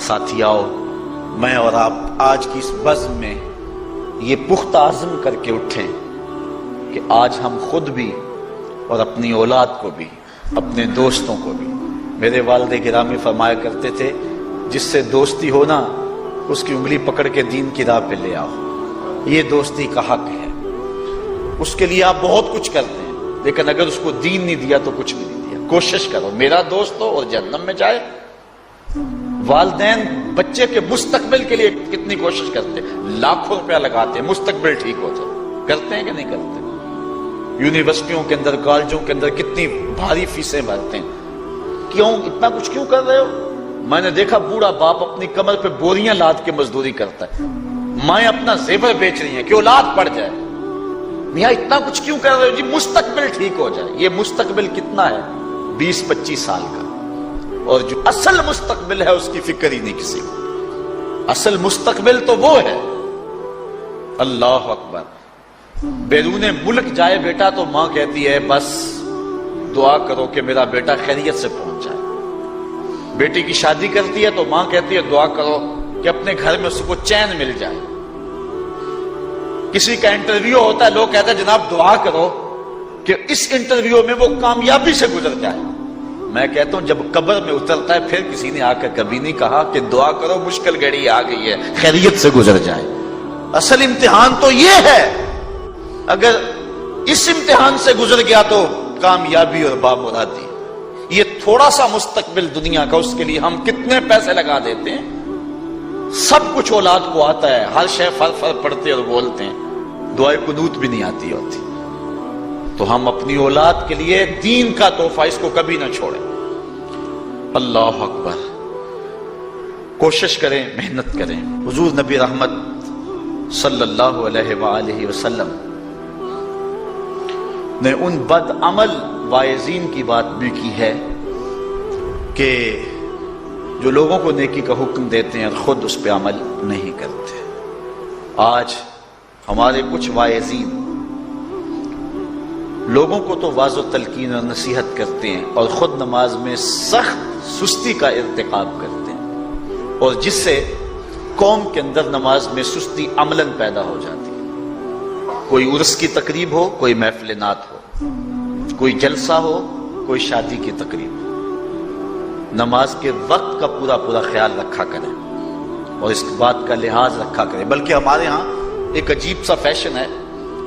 ساتھیاؤ، میں اور آپ آج کی اس بزم میں یہ پختہ عزم کر کے اٹھیں کہ آج ہم خود بھی اور اپنی اولاد کو بھی، اپنے دوستوں کو بھی، میرے والد گرامی فرمایا کرتے تھے جس سے دوستی ہو نا اس کی انگلی پکڑ کے دین کی راہ پہ لے آؤ، یہ دوستی کا حق ہے۔ اس کے لیے آپ بہت کچھ کرتے ہیں لیکن اگر اس کو دین نہیں دیا تو کچھ بھی نہیں دیا۔ کوشش کرو میرا دوست ہو اور جہنم میں جائے۔ والدین بچے کے مستقبل کے لیے کتنی کوشش کرتے ہیں، لاکھوں روپیہ لگاتے ہیں مستقبل ٹھیک ہو جائے، کرتے ہیں کہ نہیں کرتے؟ یونیورسٹیوں کے اندر، کالجوں کے اندر کتنی بھاری فیسیں بھرتے ہیں، کیوں اتنا کچھ کیوں کر رہے ہو؟ میں نے دیکھا بوڑھا باپ اپنی کمر پہ بوریاں لاد کے مزدوری کرتا ہے، مائیں اپنا زیور بیچ رہی ہیں کہ اولاد پڑ جائے۔ میاں اتنا کچھ کیوں کر رہے ہو؟ جی مستقبل ٹھیک ہو جائے۔ یہ مستقبل کتنا ہے؟ 20-25 سال کا، اور جو اصل مستقبل ہے اس کی فکر ہی نہیں کسی کو۔ اصل مستقبل تو وہ ہے، اللہ اکبر، بیرون ملک جائے بیٹا تو ماں کہتی ہے بس دعا کرو کہ میرا بیٹا خیریت سے پہنچ جائے۔ بیٹی کی شادی کرتی ہے تو ماں کہتی ہے دعا کرو کہ اپنے گھر میں اس کو چین مل جائے۔ کسی کا انٹرویو ہوتا ہے، لوگ کہتے ہیں جناب دعا کرو کہ اس انٹرویو میں وہ کامیابی سے گزر جائے۔ میں کہتا ہوں جب قبر میں اترتا ہے پھر کسی نے آ کر کبھی نہیں کہا کہ دعا کرو مشکل گھڑی آ گئی ہے خیریت سے گزر جائے۔ اصل امتحان تو یہ ہے، اگر اس امتحان سے گزر گیا تو کامیابی اور بامرادی۔ یہ تھوڑا سا مستقبل دنیا کا، اس کے لیے ہم کتنے پیسے لگا دیتے ہیں، سب کچھ اولاد کو آتا ہے، ہر شے فر پڑھتے اور بولتے ہیں، دعائے قنوت بھی نہیں آتی ہوتی۔ تو ہم اپنی اولاد کے لیے دین کا تحفہ اس کو کبھی نہ چھوڑیں۔ اللہ اکبر، کوشش کریں، محنت کریں۔ حضور نبی رحمت صلی اللہ علیہ وآلہ وسلم نے ان بد عمل واعظین کی بات بھی کی ہے کہ جو لوگوں کو نیکی کا حکم دیتے ہیں اور خود اس پہ عمل نہیں کرتے۔ آج ہمارے کچھ واعظین لوگوں کو تو واعظ و تلقین اور نصیحت کرتے ہیں اور خود نماز میں سخت سستی کا ارتکاب کرتے ہیں، اور جس سے قوم کے اندر نماز میں سستی عملاً پیدا ہو جاتی ہے۔ کوئی عرس کی تقریب ہو، کوئی محفل نعت ہو، کوئی جلسہ ہو، کوئی شادی کی تقریب ہو، نماز کے وقت کا پورا خیال رکھا کریں اور اس بات کا لحاظ رکھا کریں۔ بلکہ ہمارے ہاں ایک عجیب سا فیشن ہے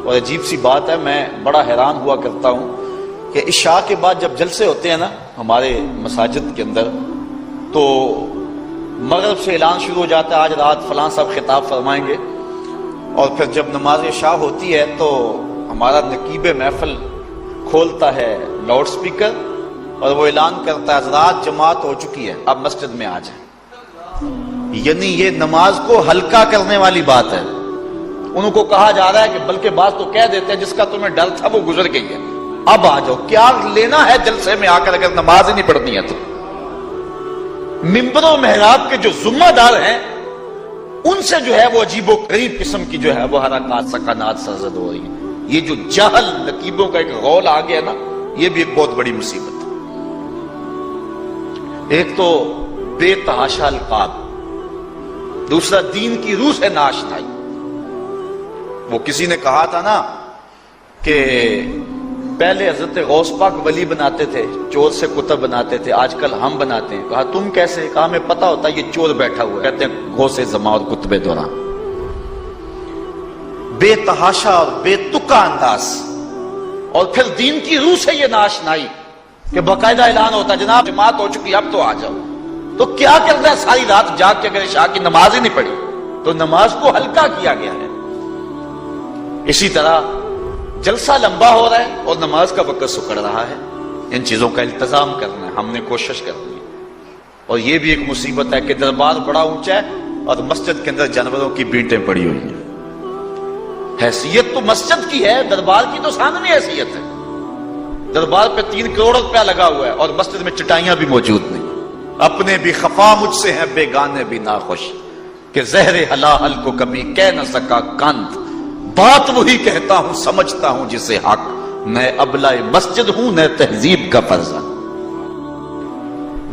اور عجیب سی بات ہے، میں بڑا حیران ہوا کرتا ہوں کہ عشاء کے بعد جب جلسے ہوتے ہیں نا ہمارے مساجد کے اندر، تو مغرب سے اعلان شروع ہو جاتا ہے آج رات فلاں صاحب خطاب فرمائیں گے، اور پھر جب نماز عشاء ہوتی ہے تو ہمارا نقیب محفل کھولتا ہے لاؤڈ سپیکر اور وہ اعلان کرتا ہے حضرات جماعت ہو چکی ہے، اب مسجد میں آ جائیں۔ یعنی یہ نماز کو ہلکا کرنے والی بات ہے۔ انہوں کو کہا جا رہا ہے کہ بلکہ بعض تو کہہ دیتے ہیں جس کا تمہیں ڈر تھا وہ گزر گئی ہے، اب آ جاؤ۔ کیا لینا ہے جلسے میں آ کر اگر نماز ہی نہیں پڑھنی ہے تو؟ ممبر و محراب کے جو ذمہ دار ہیں ان سے جو ہے وہ عجیب و غریب قسم کی جو ہے وہ حرکات سکنات سرزد ہو رہی ہیں۔ یہ جو جہل نقیبوں کا ایک غول آ گیا نا، یہ بھی ایک بہت بڑی مصیبت ہے۔ ایک تو بے تحاشا القاب، دوسرا دین کی روح سے ناشنائی۔ وہ کسی نے کہا تھا نا کہ پہلے حضرت غوث پاک ولی بناتے تھے، چور سے کتب بناتے تھے، آج کل ہم بناتے ہیں۔ کہا تم کیسے؟ کہا ہمیں پتا ہوتا ہے یہ چور بیٹھا ہوا ہے، کہتے ہیں غوث زماں اور کتب دوران۔ بے تحاشا اور بے تکا انداز، اور پھر دین کی روح سے یہ ناشنائی کہ باقاعدہ اعلان ہوتا ہے جناب جماعت ہو چکی اب تو آ جاؤ۔ تو کیا کرتا ہے ساری رات جاگ کے اگر عشاء کی نماز ہی نہیں پڑھی تو نماز کو ہلکا کیا گیا ہے۔ اسی طرح جلسہ لمبا ہو رہا ہے اور نماز کا وقت سکڑ رہا ہے۔ ان چیزوں کا التزام کرنا ہے، ہم نے کوشش کرنی ہے۔ اور یہ بھی ایک مصیبت ہے کہ دربار بڑا اونچا ہے اور مسجد کے اندر جانوروں کی بینٹیں پڑی ہوئی ہیں۔ حیثیت تو مسجد کی ہے، دربار کی تو ثانوی حیثیت ہے۔ دربار پہ 3 کروڑ روپیہ لگا ہوا ہے اور مسجد میں چٹائیاں بھی موجود نہیں۔ اپنے بھی خفا مجھ سے ہیں بیگانے بھی ناخوش، کہ زہر حلال کو کبھی کہہ نہ سکا کند، بات وہی کہتا ہوں سمجھتا ہوں جسے حق، میں ابلہ مسجد ہوں نہ تہذیب کا فرزند۔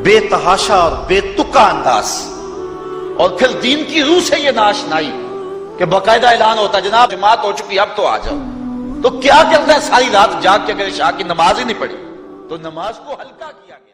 بے تحاشا اور بے تکا انداز، اور پھر دین کی روح سے یہ ناشنائی کہ باقاعدہ اعلان ہوتا جناب جماعت ہو چکی اب تو آ جاؤ، تو کیا کرتا ہے ساری رات جاگ کے اگر عشاء کی نماز ہی نہیں پڑھی تو نماز کو ہلکا کیا گیا۔